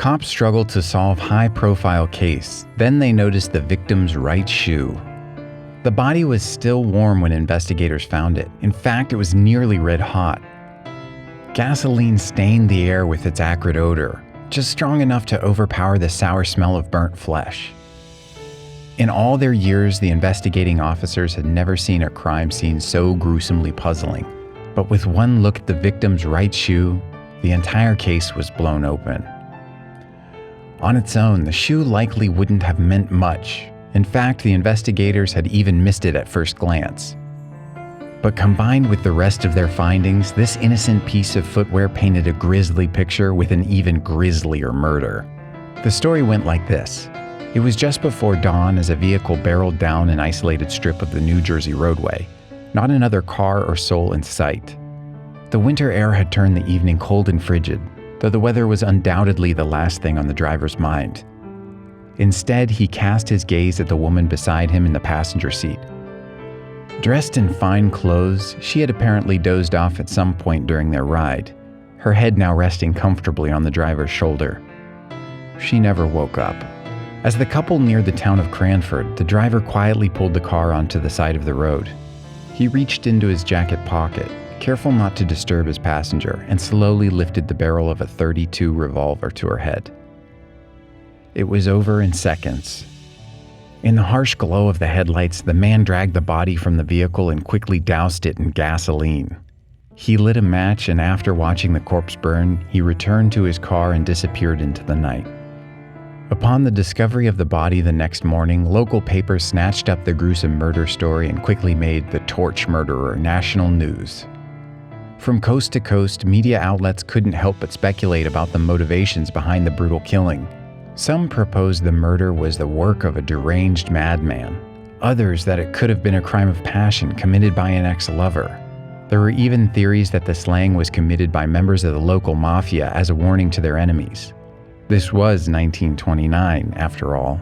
Cops struggled to solve a high-profile case. Then they noticed the victim's right shoe. The body was still warm when investigators found it. In fact, it was nearly red hot. Gasoline stained the air with its acrid odor, just strong enough to overpower the sour smell of burnt flesh. In all their years, the investigating officers had never seen a crime scene so gruesomely puzzling. But with one look at the victim's right shoe, the entire case was blown open. On its own, the shoe likely wouldn't have meant much. In fact, the investigators had even missed it at first glance. But combined with the rest of their findings, this innocent piece of footwear painted a grisly picture with an even grislier murder. The story went like this. It was just before dawn as a vehicle barreled down an isolated strip of the New Jersey roadway. Not another car or soul in sight. The winter air had turned the evening cold and frigid, though the weather was undoubtedly the last thing on the driver's mind. Instead, he cast his gaze at the woman beside him in the passenger seat. Dressed in fine clothes, she had apparently dozed off at some point during their ride, her head now resting comfortably on the driver's shoulder. She never woke up. As the couple neared the town of Cranford, the driver quietly pulled the car onto the side of the road. He reached into his jacket pocket, careful not to disturb his passenger, and slowly lifted the barrel of a .32 revolver to her head. It was over in seconds. In the harsh glow of the headlights, the man dragged the body from the vehicle and quickly doused it in gasoline. He lit a match, and after watching the corpse burn, he returned to his car and disappeared into the night. Upon the discovery of the body the next morning, local papers snatched up the gruesome murder story and quickly made the torch murderer national news. From coast to coast, media outlets couldn't help but speculate about the motivations behind the brutal killing. Some proposed the murder was the work of a deranged madman. Others that it could have been a crime of passion committed by an ex-lover. There were even theories that the slaying was committed by members of the local mafia as a warning to their enemies. This was 1929, after all.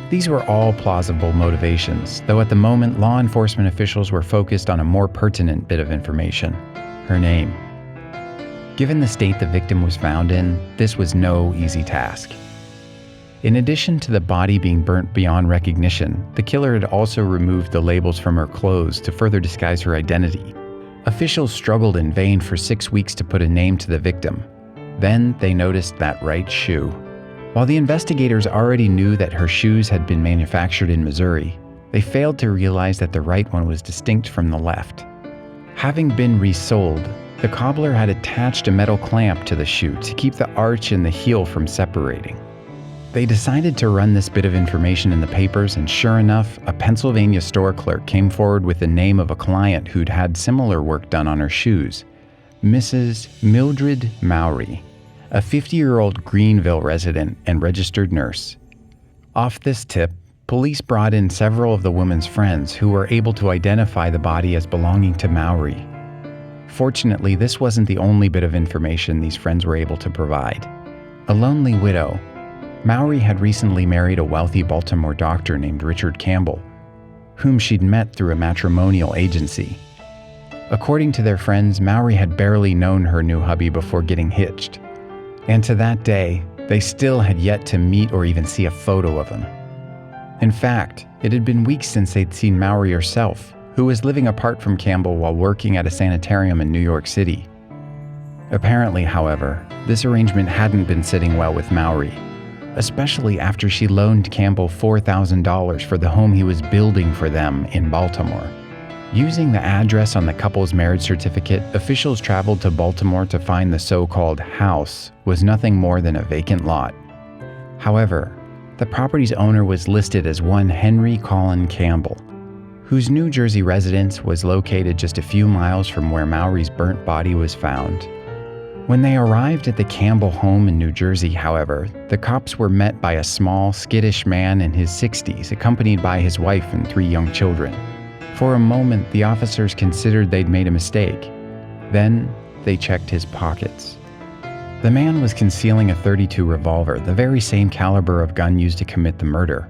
These were all plausible motivations, though at the moment law enforcement officials were focused on a more pertinent bit of information: her name. Given the state the victim was found in, this was no easy task. In addition to the body being burnt beyond recognition, the killer had also removed the labels from her clothes to further disguise her identity. Officials struggled in vain for 6 weeks to put a name to the victim. Then they noticed that right shoe. While the investigators already knew that her shoes had been manufactured in Missouri, they failed to realize that the right one was distinct from the left. Having been resoled, the cobbler had attached a metal clamp to the shoe to keep the arch and the heel from separating. They decided to run this bit of information in the papers, and sure enough, a Pennsylvania store clerk came forward with the name of a client who'd had similar work done on her shoes: Mrs. Mildred Mowry, a 50-year-old Greenville resident and registered nurse. Off this tip, police brought in several of the woman's friends who were able to identify the body as belonging to Mowry. Fortunately, this wasn't the only bit of information these friends were able to provide. A lonely widow, Mowry had recently married a wealthy Baltimore doctor named Richard Campbell, whom she'd met through a matrimonial agency. According to their friends, Mowry had barely known her new hubby before getting hitched. And to that day, they still had yet to meet or even see a photo of him. In fact, it had been weeks since they'd seen Mowry herself, who was living apart from Campbell while working at a sanitarium in New York City. Apparently, however, this arrangement hadn't been sitting well with Mowry, especially after she loaned Campbell $4,000 for the home he was building for them in Baltimore. Using the address on the couple's marriage certificate, officials traveled to Baltimore to find the so-called house was nothing more than a vacant lot. However, the property's owner was listed as one Henry Colin Campbell, whose New Jersey residence was located just a few miles from where Mowry's burnt body was found. When they arrived at the Campbell home in New Jersey, however, the cops were met by a small, skittish man in his 60s, accompanied by his wife and 3 young children. For a moment, the officers considered they'd made a mistake. Then, they checked his pockets. The man was concealing a .32 revolver, the very same caliber of gun used to commit the murder.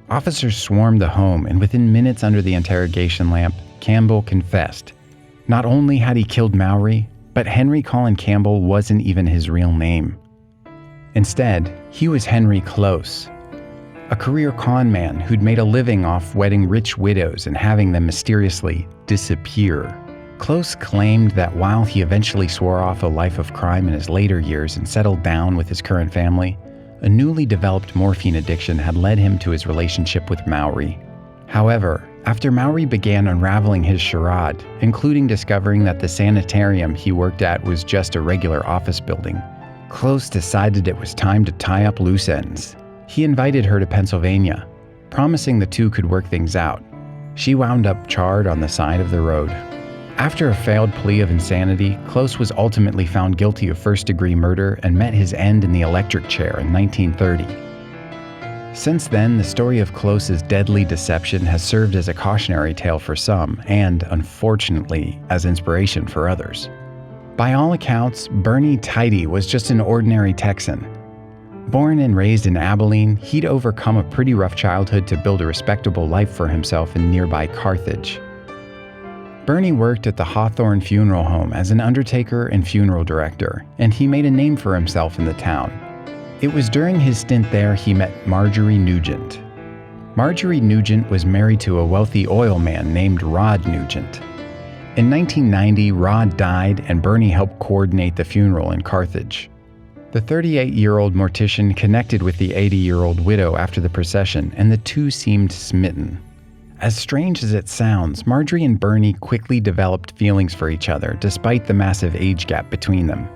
Officers swarmed the home, and within minutes under the interrogation lamp, Campbell confessed. Not only had he killed Mowry, but Henry Colin Campbell wasn't even his real name. Instead, he was Henry Close, a career con man who'd made a living off wedding rich widows and having them mysteriously disappear. Close claimed that while he eventually swore off a life of crime in his later years and settled down with his current family, a newly developed morphine addiction had led him to his relationship with Mowry. However, after Mowry began unraveling his charade, including discovering that the sanitarium he worked at was just a regular office building, Close decided it was time to tie up loose ends. He invited her to Pennsylvania, promising the two could work things out. She wound up charred on the side of the road. After a failed plea of insanity, Close was ultimately found guilty of first-degree murder and met his end in the electric chair in 1930. Since then, the story of Close's deadly deception has served as a cautionary tale for some and, unfortunately, as inspiration for others. By all accounts, Bernie Tidy was just an ordinary Texan. Born and raised in Abilene, he'd overcome a pretty rough childhood to build a respectable life for himself in nearby Carthage. Bernie worked at the Hawthorne Funeral Home as an undertaker and funeral director, and he made a name for himself in the town. It was during his stint there he met Marjorie Nugent. Marjorie Nugent was married to a wealthy oil man named Rod Nugent. In 1990, Rod died and Bernie helped coordinate the funeral in Carthage. The 38-year-old mortician connected with the 80-year-old widow after the procession, and the two seemed smitten. As strange as it sounds, Marjorie and Bernie quickly developed feelings for each other despite the massive age gap between them.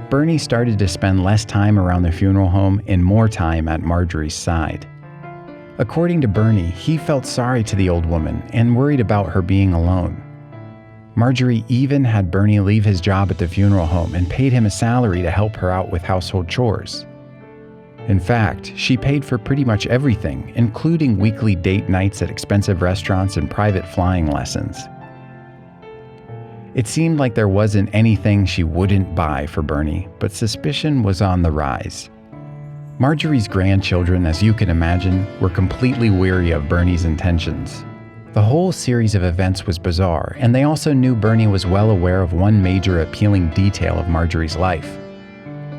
Bernie started to spend less time around the funeral home and more time at Marjorie's side. According to Bernie, he felt sorry to the old woman and worried about her being alone. Marjorie even had Bernie leave his job at the funeral home and paid him a salary to help her out with household chores. In fact, she paid for pretty much everything, including weekly date nights at expensive restaurants and private flying lessons. It seemed like there wasn't anything she wouldn't buy for Bernie, but suspicion was on the rise. Marjorie's grandchildren, as you can imagine, were completely weary of Bernie's intentions. The whole series of events was bizarre, and they also knew Bernie was well aware of one major appealing detail of Marjorie's life.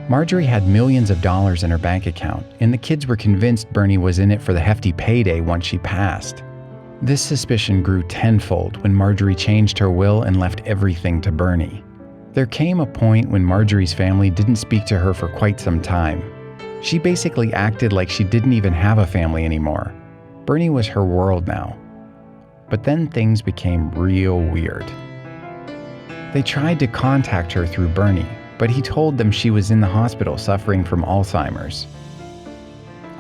Marjorie had millions of dollars in her bank account, and the kids were convinced Bernie was in it for the hefty payday once she passed. This suspicion grew tenfold when Marjorie changed her will and left everything to Bernie. There came a point when Marjorie's family didn't speak to her for quite some time. She basically acted like she didn't even have a family anymore. Bernie was her world now. But then things became real weird. They tried to contact her through Bernie, but he told them she was in the hospital suffering from Alzheimer's.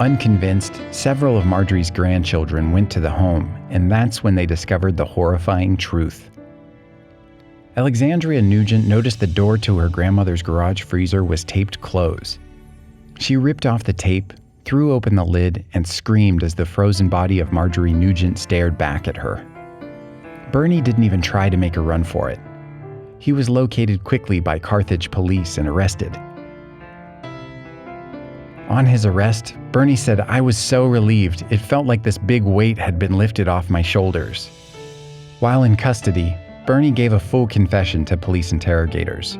Unconvinced, several of Marjorie's grandchildren went to the home, and that's when they discovered the horrifying truth. Alexandria Nugent noticed the door to her grandmother's garage freezer was taped closed. She ripped off the tape, threw open the lid, and screamed as the frozen body of Marjorie Nugent stared back at her. Bernie didn't even try to make a run for it. He was located quickly by Carthage police and arrested. On his arrest, Bernie said, "I was so relieved. It felt like this big weight had been lifted off my shoulders." While in custody, Bernie gave a full confession to police interrogators.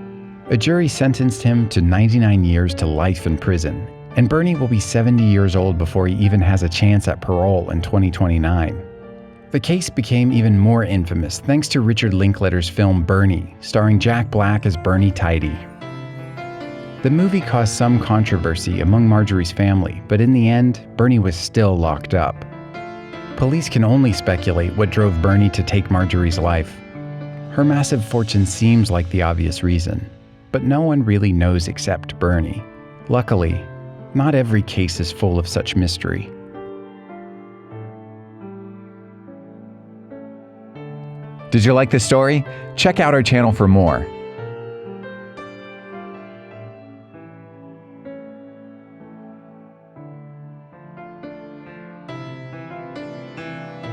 A jury sentenced him to 99 years to life in prison, and Bernie will be 70 years old before he even has a chance at parole in 2029. The case became even more infamous thanks to Richard Linklater's film Bernie, starring Jack Black as Bernie Tidy. The movie caused some controversy among Marjorie's family, but in the end, Bernie was still locked up. Police can only speculate what drove Bernie to take Marjorie's life. Her massive fortune seems like the obvious reason, but no one really knows except Bernie. Luckily, not every case is full of such mystery. Did you like the story? Check out our channel for more.